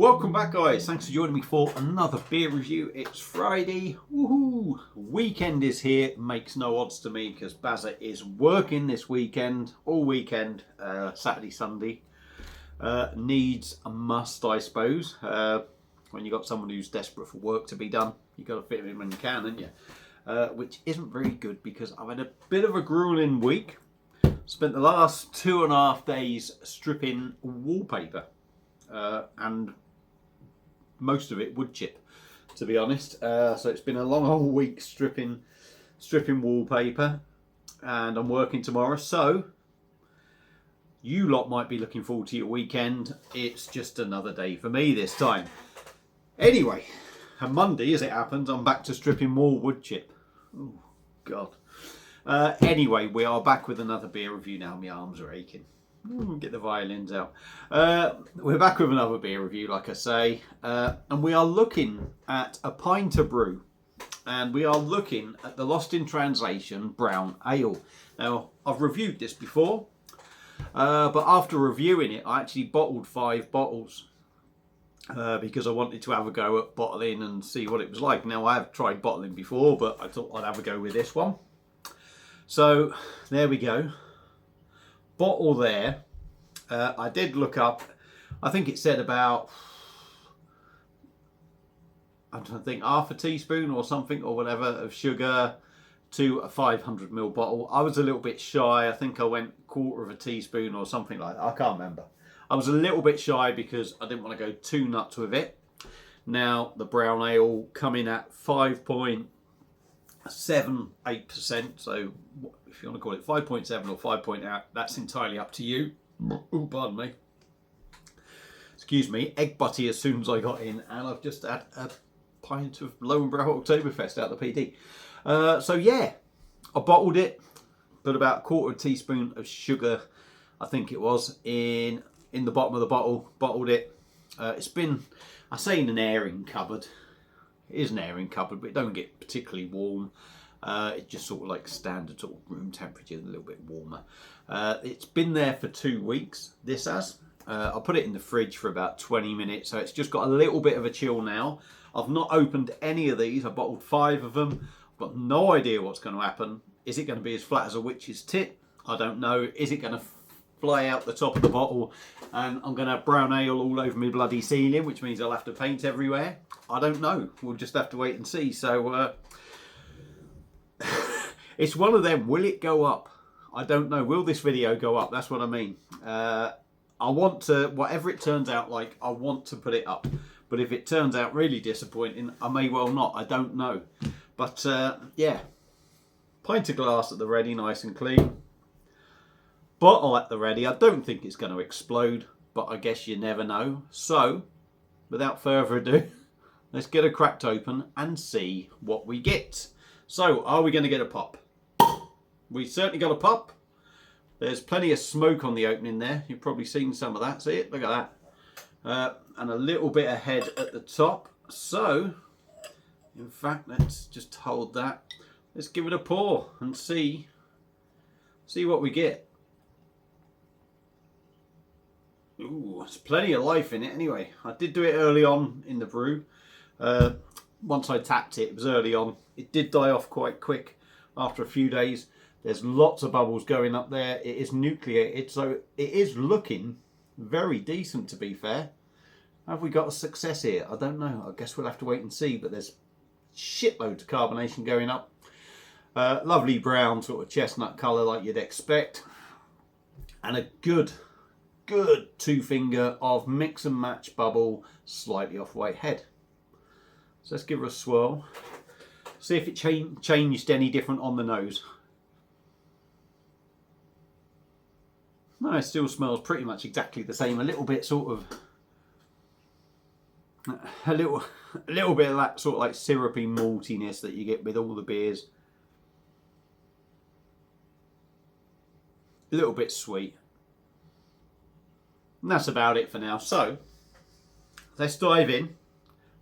Welcome back, guys. Thanks for joining me for another beer review. It's Friday. Woohoo! Weekend is here. Makes no odds to me because Bazza is working this weekend, all weekend, Saturday, Sunday. Needs a must, I suppose. When you got someone who's desperate for work to be done, you got to fit him in when you can, haven't you? Which isn't very good because I've had a bit of a grueling week. Spent the last 2.5 days stripping wallpaper. And most of it wood chip, to be honest. So it's been a long old week stripping wallpaper, and I'm working tomorrow. So you lot might be looking forward to your weekend. It's just another day for me this time. Anyway, on Monday, as it happens, I'm back to stripping more wood chip. Oh God. Anyway, we are back with another beer review now. My arms are aching. Get the violins out. We're back with another beer review, like I say, and we are looking at a Pinter brew, and we are looking at the Lost in Translation Brown Ale. Now, I've reviewed this before, but after reviewing it, I actually bottled 5 bottles because I wanted to have a go at bottling and see what it was like. Now, I have tried bottling before, but I thought I'd have a go with this one. So, there we go. Bottle there. I did look up. I think it said about, I'm trying to think, half a teaspoon or something or whatever of sugar to a 500ml bottle. I was a little bit shy. I think I went 1/4 teaspoon or something like that. I can't remember. I was a little bit shy because I didn't want to go too nuts with it. Now the brown ale coming at 5.78%. So if you want to call it 5.7 or 5.8, that's entirely up to you. Oh, pardon me. Excuse me. Egg butty as soon as I got in, and I've just had a pint of Lowenbrow Oktoberfest out of the PD. So yeah, I bottled it, put about 1/4 teaspoon of sugar, I think it was, in the bottom of the bottle. Bottled it. It's been, I say, in an airing cupboard. It is an airing cupboard, but it don't get particularly warm. It's just sort of like standard sort of room temperature, a little bit warmer. It's been there for 2 weeks, this has. I put it in the fridge for about 20 minutes, so it's just got a little bit of a chill now. I've not opened any of these. I bottled 5 of them. I've got no idea what's going to happen. Is it going to be as flat as a witch's tit? I don't know. Is it going to fly out the top of the bottle and I'm going to have brown ale all over my bloody ceiling, which means I'll have to paint everywhere? I don't know. We'll just have to wait and see. So it's one of them. Will it go up? I don't know. Will this video go up? That's what I mean. I want to, whatever it turns out like, I want to put it up. But if it turns out really disappointing, I may well not. I don't know. But yeah, pint of glass at the ready, nice and clean. Bottle at the ready. I don't think it's going to explode, but I guess you never know. So, without further ado, let's get it cracked open and see what we get. So, are we going to get a pop? We certainly got a pop. There's plenty of smoke on the opening there. You've probably seen some of that. See it? Look at that. And a little bit of head at the top. So, in fact, let's just hold that. Let's give it a pour and see what we get. Ooh, there's plenty of life in it anyway. I did do it early on in the brew. Once I tapped it, it was early on. It did die off quite quick after a few days. There's lots of bubbles going up there. It is nucleated, so it is looking very decent, to be fair. Have we got a success here? I don't know. I guess we'll have to wait and see, but there's shitloads of carbonation going up. Lovely brown sort of chestnut colour like you'd expect. And a good 2-finger of mix and match bubble, slightly off white head. So let's give her a swirl. See if it changed any different on the nose. No, it still smells pretty much exactly the same. A little bit sort of, a little bit of that sort of like syrupy maltiness that you get with all the beers. A little bit sweet. And that's about it for now. So, let's dive in.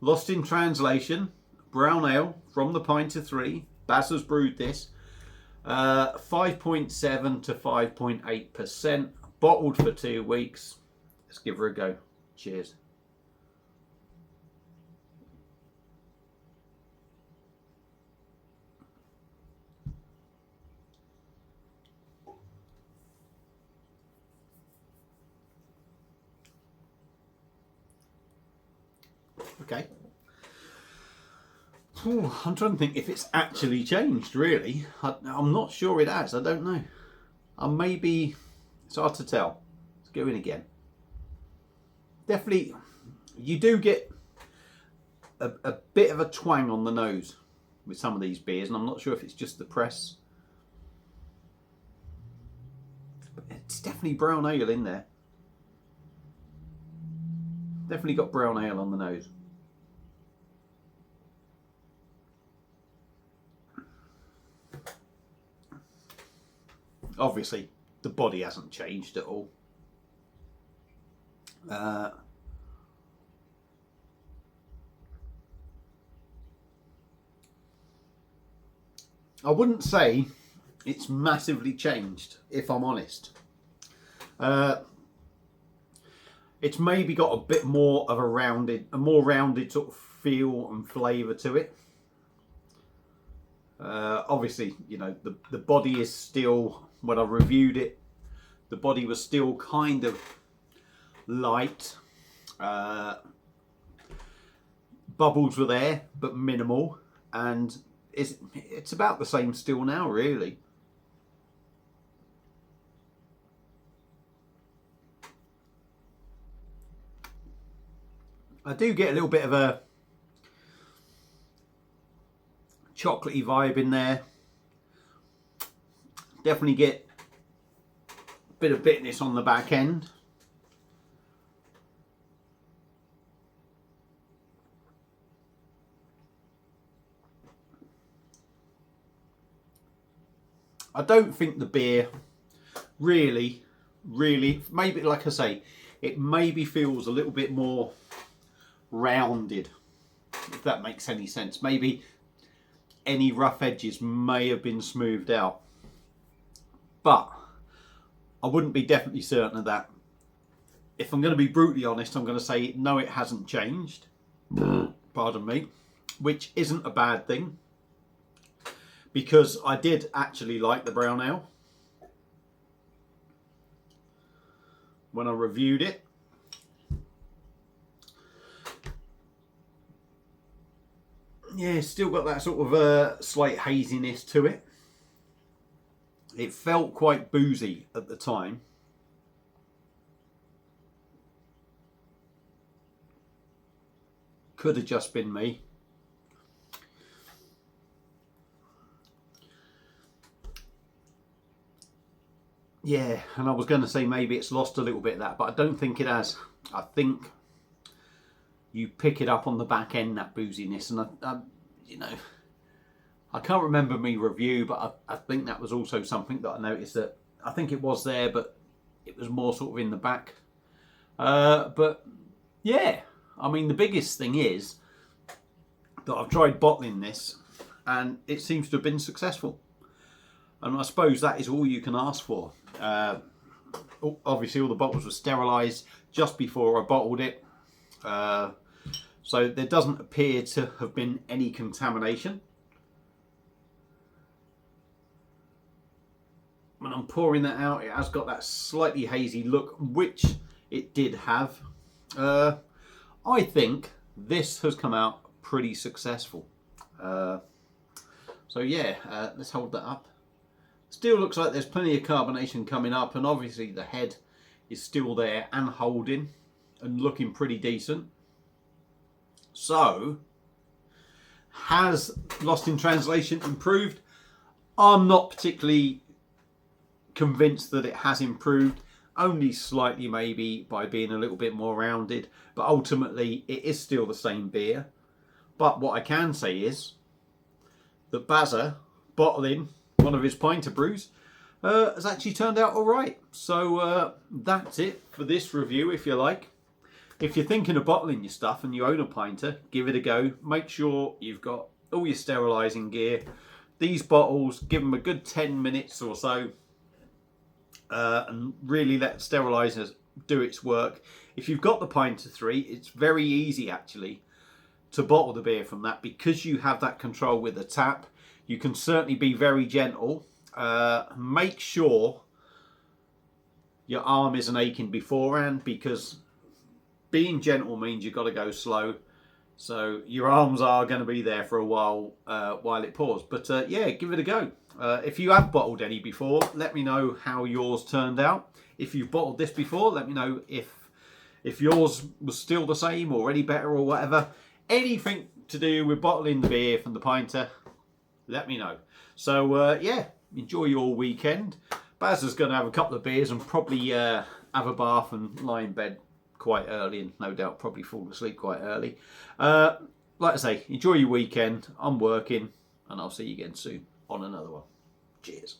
Lost in Translation, brown ale from the Pinter 3. Baz has brewed this. 5.7 to 5.8%. Bottled for 2 weeks. Let's give her a go. Cheers. Okay. Ooh, I'm trying to think if it's actually changed, really. I'm not sure it has. I don't know. Maybe it's hard to tell. Let's go in again. Definitely, you do get a bit of a twang on the nose with some of these beers, and I'm not sure if it's just the press. But it's definitely brown ale in there. Definitely got brown ale on the nose. Obviously, the body hasn't changed at all. I wouldn't say it's massively changed, if I'm honest. It's maybe got a bit more of a more rounded sort of feel and flavour to it. Obviously, you know, the body is still, when I reviewed it, the body was still kind of light. Bubbles were there, but minimal, and it's about the same still now, really. I do get a little bit of a chocolatey vibe in there. Definitely get a bit of bitterness on the back end. I don't think the beer really, maybe, like I say, it maybe feels a little bit more rounded, if that makes any sense. Maybe any rough edges may have been smoothed out, but I wouldn't be definitely certain of that. If I'm going to be brutally honest, I'm going to say no, it hasn't changed. Pardon me, which isn't a bad thing, because I did actually like the brown ale when I reviewed it. Yeah, still got that sort of slight haziness to it. It felt quite boozy at the time. Could have just been me. Yeah, and I was going to say maybe it's lost a little bit of that, but I don't think it has. I think you pick it up on the back end, that booziness, and I you know, I can't remember me review, but I think that was also something that I noticed, that I think it was there, but it was more sort of in the back. But yeah, I mean, the biggest thing is that I've tried bottling this, and it seems to have been successful. And I suppose that is all you can ask for. Obviously, all the bottles were sterilised just before I bottled it. So there doesn't appear to have been any contamination. When I'm pouring that out, it has got that slightly hazy look, which it did have. I think this has come out pretty successful. So yeah, let's hold that up. Still looks like there's plenty of carbonation coming up, and obviously the head is still there and holding and looking pretty decent. So, has Lost in Translation improved? I'm not particularly convinced that it has improved, only slightly maybe by being a little bit more rounded, but ultimately it is still the same beer. But what I can say is that Bazza bottling one of his Pinter brews has actually turned out all right. So that's it for this review, if you like. If you're thinking of bottling your stuff and you own a Pinter, give it a go. Make sure you've got all your sterilising gear. These bottles, give them a good 10 minutes or so, and really let sterilisers do its work. If you've got the Pinter 3, it's very easy actually to bottle the beer from that, because you have that control with the tap. You can certainly be very gentle. Make sure your arm isn't aching beforehand, because being gentle means you've got to go slow. So your arms are going to be there for a while it pours. But yeah, give it a go. If you have bottled any before, let me know how yours turned out. If you've bottled this before, let me know if yours was still the same or any better or whatever. Anything to do with bottling the beer from the Pinter, let me know. So yeah, enjoy your weekend. Baz is going to have a couple of beers and probably have a bath and lie in bed quite early, and no doubt probably fall asleep quite early. Like I say, enjoy your weekend. I'm working, and I'll see you again soon on another one. Cheers.